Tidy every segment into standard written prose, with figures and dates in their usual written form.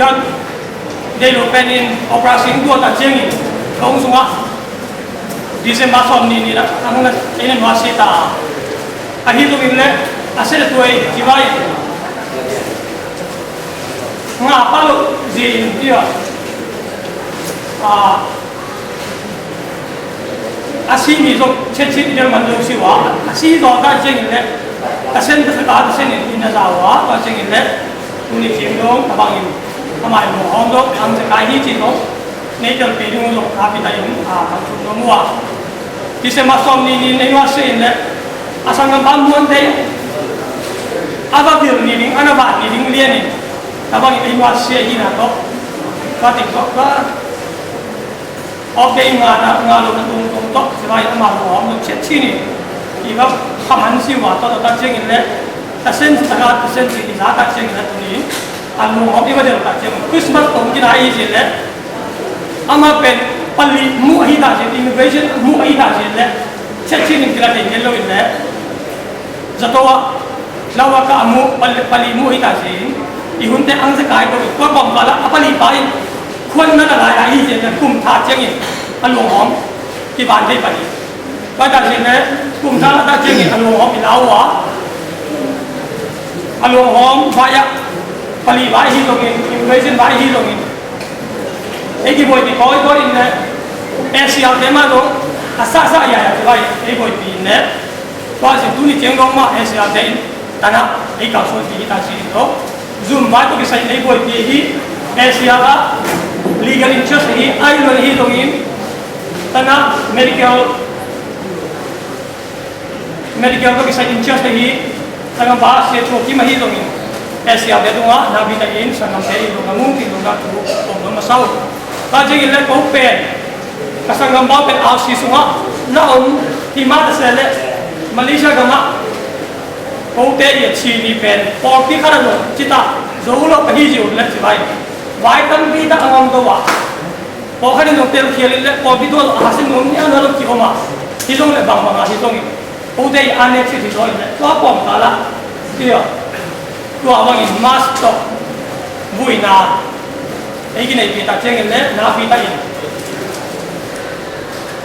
John they look in operation dua tak jengi kau semua December som ni lah ang ini masih tak akhir tu ini asal tu jiwai ngapa lu zin dia asing ni so cecil dia mandu siwa asing tu tak jengi le asal tu tak asal ni nazawa tak jengi le tu ni jengdong tabangin kamai mo hongdok ang sekai ni cino nature pedung lo kapi tayo ang mua di semasong ni newase ne asang bambuan tayo apa bil ni ana ba ni lian ni tabang newase hina to pati ko ka okay ngalo na tung to sabay ama mo ang chet chini iba paman siwa to ta jeng le ta sen ta sen si za ta jeng na ni anu hobi ba der ta jeng Christmas tong kina ai je le ama pen pali mu hi ta je immigration mu hi ta je le chet chini kira de yellow in le zatowa lawa ka mu pali mu hi ta je ihunte ang sa kai to ko bom bala apali paiคนนั่นอะไรไอ้เจ้ากุมท่าเจียงอินอันหลวงหอมที่บ้านที่ปฏิก็จะเห็นนะกุมท่าเจียงอินอันหลวงหอมเป็นเอาวะอันหลวงหอมวายะปลีวายฮีตรงนี้อินเวชั่นวายฮีตรงนี้ไอ้กี่บอยปีก้อยก็อินนะเอเชียเต็มมาตรงอาซาซาใหญ่ที่ว่าไอ้บอยปีเนี่ยว่าสิตุนี่เจียงลงมาเอเชียเต็มแต่นะไอ้ข่าวส่วนที่ตาชีโตซูมว่าตัวที่ใส่ไอ้บอยปีที่เอเชียละlegal interest hi island hi dongin tana medical ko kisah interest hi tana bahas ye chu ki ma hi dongin asia de dunga nabi ta in sanam te lo ngamung ti lo ga tu om lo masau ta je ile ko pen kasangam ba pen asi sunga na om ti ma ta sele malaysia ga ma ko te ye chi ni pen por ki khara lo chita zo lo pa hi ji le chi bai why kan bi ta angom to wa po khani no tel khiel le po bi to hasin ngom ni ana lo ki homa hi jong le bang bang hi jong ni po dei ane chi thi joi le to pom ta la ti yo to awang in mas to buina ei ki nei bi ta cheng le na bi ta in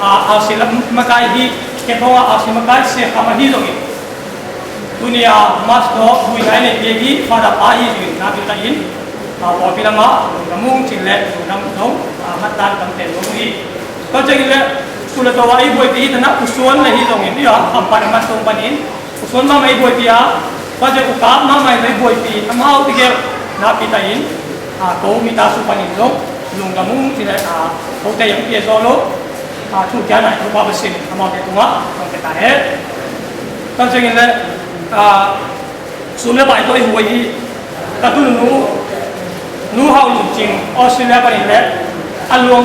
a silam makai hi ke thonga a simakai se khama hi jong ni dunia mas to buina ne bi gi fa da pa hi ji na bi ta inพอพี่ละมะมุ่งจิงเล่น้ำน้องมัดตาตั้งแต่ตรงนี้ก็จะกินเล่สุดตัวไอ้บวยปีนั่นนะอุศวนเลยที่ตรงนี้อ่ะคำปฏิมาตรงปนินอุศวนมาไม่บวยปีอ่ะก็จะอุกาบมาไม่บวยปีทำเอาที่เกี่ยวนับปีตาอินเขามีตาสุปนินลงลุงกับมุ่งจิงเล่เขาแต่ยังเกี่ยวโซโล่ทุกอย่างไหนทุกภาพสิ่งทำเอาแต่ตัวต้องแต่ตาเห็ดก็จะกินเล่สุดเล่ไปตัวไอ้บวยปีกระตุ้นนู้เฮาหลุดจริงออสเตรเลียปนินและอันรวม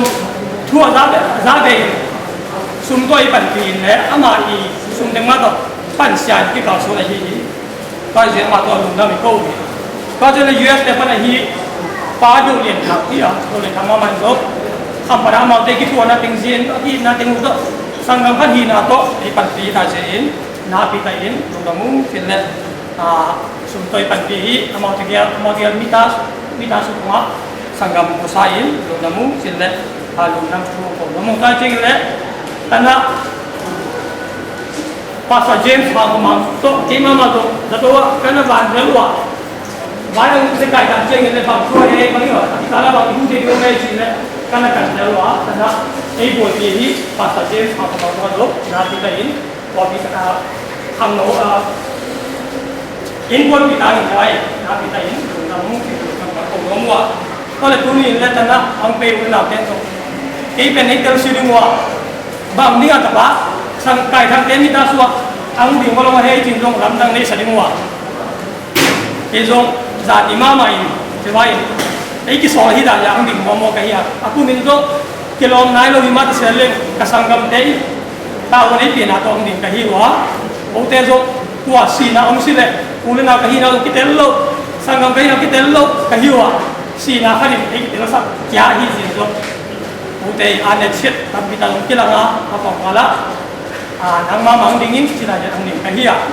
ทั่วซาเบย์ซุ่มตัวอีปันปีนและอามาอีซุ่มเต็มมาต่อปั้นเสียที่เขาสู้ในที่นี้ก็เสียมาตัวลุงดามิโก้ก็จะใน US แต่ปันในที่ป้าดูเรียนขับที่อ่ะดูเรียนทำมามันก็คำประดามาเด็กที่ตัวน่าติงเซียนที่น่าติงก็สังกัดพันธีนาโตไอปันปีตาเซียนนาปีตาอินลุงดามุฟินและซุ่มตัวอีปันปีอามาที่เกี่ยวมิตาสุขมาสังกัดมุสาอินลุงดามุฟินและลุงดามุโก้ลุงดามุจริงและแต่ละPastor James Hagman to kima ma to dato kana ban relwa bayang se kai kan cheng ne bang ko he bang yo kala ba ibu de yo mai chin ne kana kan relwa kana ei bo ti hi Pastor James Hagman to na ti ta in wa bi ka hang no in bon bi ta ni ai na ti ta in na mu ki ka ko no wa ko le tu ni le ta na ang pe u na ten to ei pen ei tel si ri wa bang ni ta ba sang kai thang ten ta suwa ang ding ko long he jing long lam dang nei sa ding wa e jong za ti ma mai je wai ei ki so hi da ya ang ding mo ka hi aku min do ke long nai lo hi ma ta se le ka sang gam dei ta wo nei pi na to ang ding ka hi wa o te jo tua si na om si le u le na ka hi na ki tel lo sang gam ka hi na ki tel lo ka hi wa si na kha ni ei ki tel sa kya hi jing jo Utai ane chet tapi ta long kila nga apa kala nang mamang dingin sila je ang ning kahia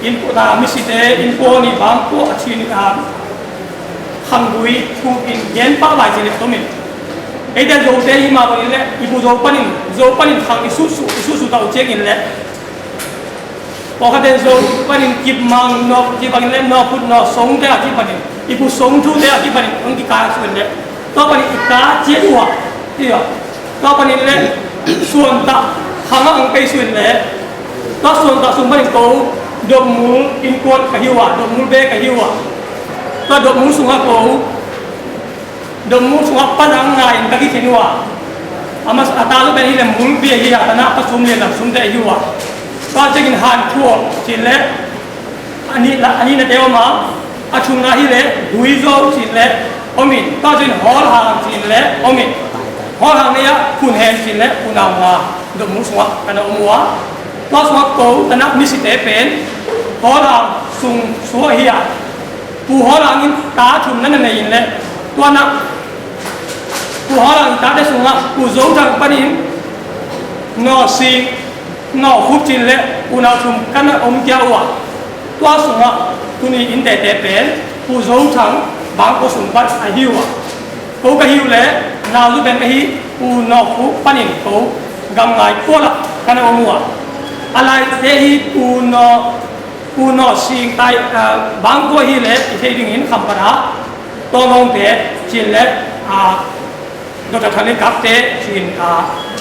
info ta misite info ni bangko achini khang bui thu in gen pa bai je to min e de zo te hi ma ba le ibu zo panin khang isu ta che in le pokha den zo panin kip mang no ki bang le no put no song te ki panin ibu song thu te ki panin ang ki ka su le to panin ka che wa ti yo to panin le suan ta khang ang pe su le to suan ta sum panin ko dom mu in kuat ka hiwa dom mu be ka hiwa to dom mu sunga ko dom mu sunga pan ang ngai ka ki hinwa amas atalu be hi le mu be hi ya na ka sum le na sum te hiwaก็จะกินหันทั่วจินเละอันนี้นะเดียวมาอาชุมนาฮิเละดุยโซจินเละอมินก็จะกินฮอลหางจินเละอมินฮอลหางเนี่ยคุณเห็นจินเละคุณเอามาดมุสวะกันเอามัวก็สวะโตตนักมิสิเตเป็นฮอลหางสุงสวะเฮียผู้ฮอลหางนี้ตาชุมนั่นในยินเละตัวนักผู้ฮอลหางตาได้สุงอ่ะผู้โจทางปนินนอซีนอฟุบจินเละอุณหภูมิกันอมเจ้าว่ะตัวสูงอ่ะตัวนี้อินเตเตเป็นผู้โจทางบางก็สูงปัดอาหิวอ่ะกูก็หิวเลยนาลูเป็นไม่หิผู้นอฟุบปนินกูกำไงกูละกันอมว่ะอะไรเตหิผู้นอสิงไตบางก็หิเลยที่ดึงหินคำปะตัวน้องเตจินเละดร.ทันเลนกับเตจิน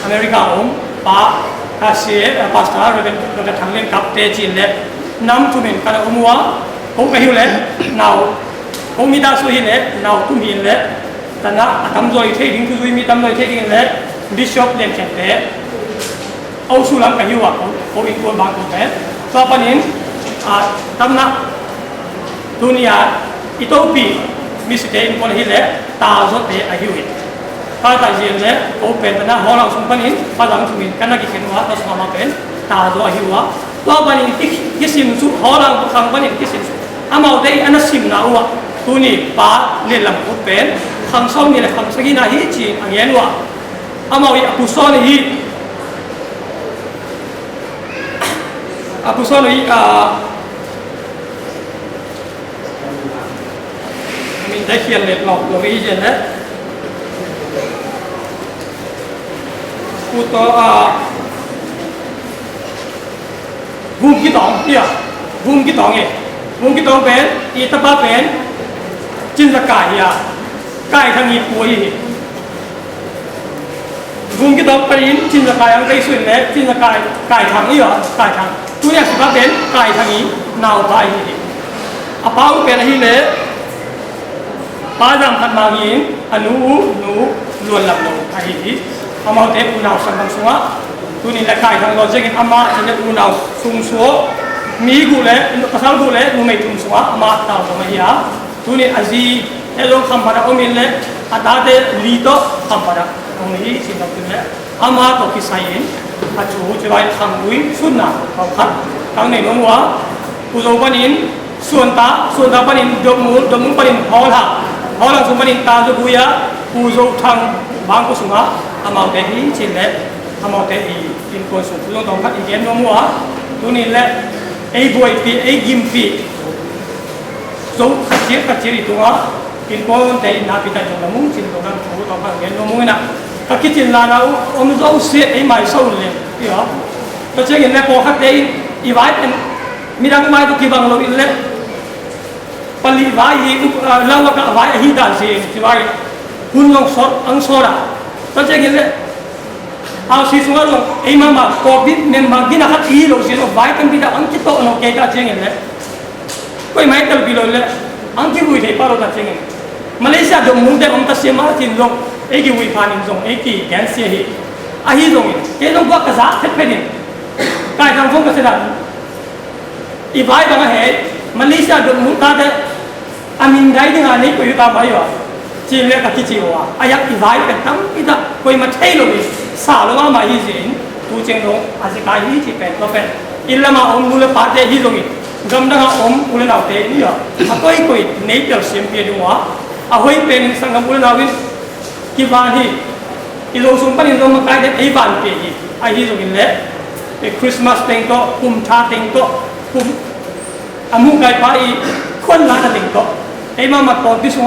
อเมริกาปะอาเซียภาษาเราจะทำเล่นกับเตจินเล่น้ำทุ่มินกันอมัวผมก็หิวเล่นาวผมมีดาสุหิเล่นาวทุ่มินเล่แต่นะทำโดยเทดิ้งคือมีทำโดยเทดิ้งเล่บิชอปเล่นแข่งเล่เอาสุรังก็หิวอ่ะผมอีกคนบางคนเล่ต่อไปนี้ทำนะดุนยาอิโตปีมิสเตนคนหิเล่ตาสดเตอหิวถ้าแต่เย็นเลยโอเป็นนะหัวเราสมบัติพลังทุมินกันนักกิจวัตรสมาเป็นตาตัวหิวะตัวบันนี้กิสิมสุหัวเราขังบันนี้กิสิมสุอามาได้อันนั้นสิมนะวะตัวนี้ป้าเลี้ยงลำโอเป็นขังซ้อมนี่แหละขังสกินาฮิจีอันยันวะอามาวิอกุศลฮิอกุศลฮิมีได้เขียนเล็บหลอกหลอกอีเจนนะกูตัววุ้งกี่ตองเนี่ยวุ้งกี่ตองเองวุ้งกี่ตองเป็นอีตาบ้าเป็นจินตกายอ่ะกายทางนี้ป่วยวุ้งกี่ตองเป็นจินตกายอังกฤษส่วนเล็กจินตกายกายทางนี้เหรอกายทางตัวนี้สิบเป็นกายทางนี้นาวไปอาป้าเป็นอะไรเนี่ยป้าจำพันมาหินอนุหนูล้วนหลับลงไอ้ที่อามาเตปูนาวสังกังสัวตัวนี้ละกายทางเราจะกินอามาที่จะปูนาวสุงสัวมีกูเลยภาษากูเลยนูไม่ทุ่งสัวอามาตาวทำไมยาตัวนี้อาจีเอโลคำพาราโอมิลเลยอาตาเตลีโตคำพาราตรงนี้สิ่งต่างๆเลยอามาตัวกิสัยน์อาจูจะไปทำวิสุนัขเขาขัดทางในน้องว่าผู้โจปนินส่วนตาปนินดมุปนินฮอลล์สุปนินตาจะบุยะผู้โจทางบางกุศลอามาเตหิจินเละอามาเตหิกินคนสุขลงตรงขัดอีกเย็นน้องว่าตัวนี้แหละไอ้บวยปีไอ้ยิมปีโจขัดเจี๊ยตัวกินคนแต่นาพิจารณามุ่งจินตรงนั้นถูกต้องขัดเย็นน้องมุ่งนะถ้าคิดจินลาเราอมโจเสียไอ้ไม่สู้เลยที่เหรอก็จะเห็นในพอขัดเตอีไว้เป็นมีดังไว้ตัวกี่บางเราอินเละปลีไว้เราก็ไว้หิดาสิที่ไว้หุ่นลงสดอังสระก็จะเห็นเลยเอาสิสุงลงไอ้มาโควิดเมมบางกินอาหารอีโลสิโลไว้กันพิจารณาอังกิโตโนเกตาเจงเห็นเลยก็ไม่ตลบิโลเลยอังกิบุยเทปาโรตาเจงมาเลเซียดมมุนเดอมตาเซมาจินลงไอ้กิบุยพานินลงไอ้กิแกนเซียฮีอาฮีลงเกลงก็กระซาเทปเพดินกายทางฟงก็เสด็จอีไว้บางเหตุมาเลเซียดมมุนตาเดอามินได้ดึงอันนี้ก็อยู่ตามไปอยู่จีนเล็กกับที่จีวะอายักอีไว้เป็นตั้งอีตาคุยมาเทโลวิสาวแล้วมาฮีจินตูเจงลงอาศัยการฮีจิเป็นก็เป็นอิลลามาอมมูลปาเตฮีลงกำลังอมมูลนาวเตนี่อ่ะอาก็อีกคนเนเธอร์เซียมเปียดูวะอาหอยเป็นสังกัมูลนาวินกีบานฮีอีโลสุนปันอินโดมาใกล้เด็กไอ้บานเปียฮีไอ้ฮีลงอินเล่คริสต์มาสเต็งโตคุมชาเต็งโตคุมอามุกไก่ปาอีคนละเต็งโตไอ้มาโตที่สุ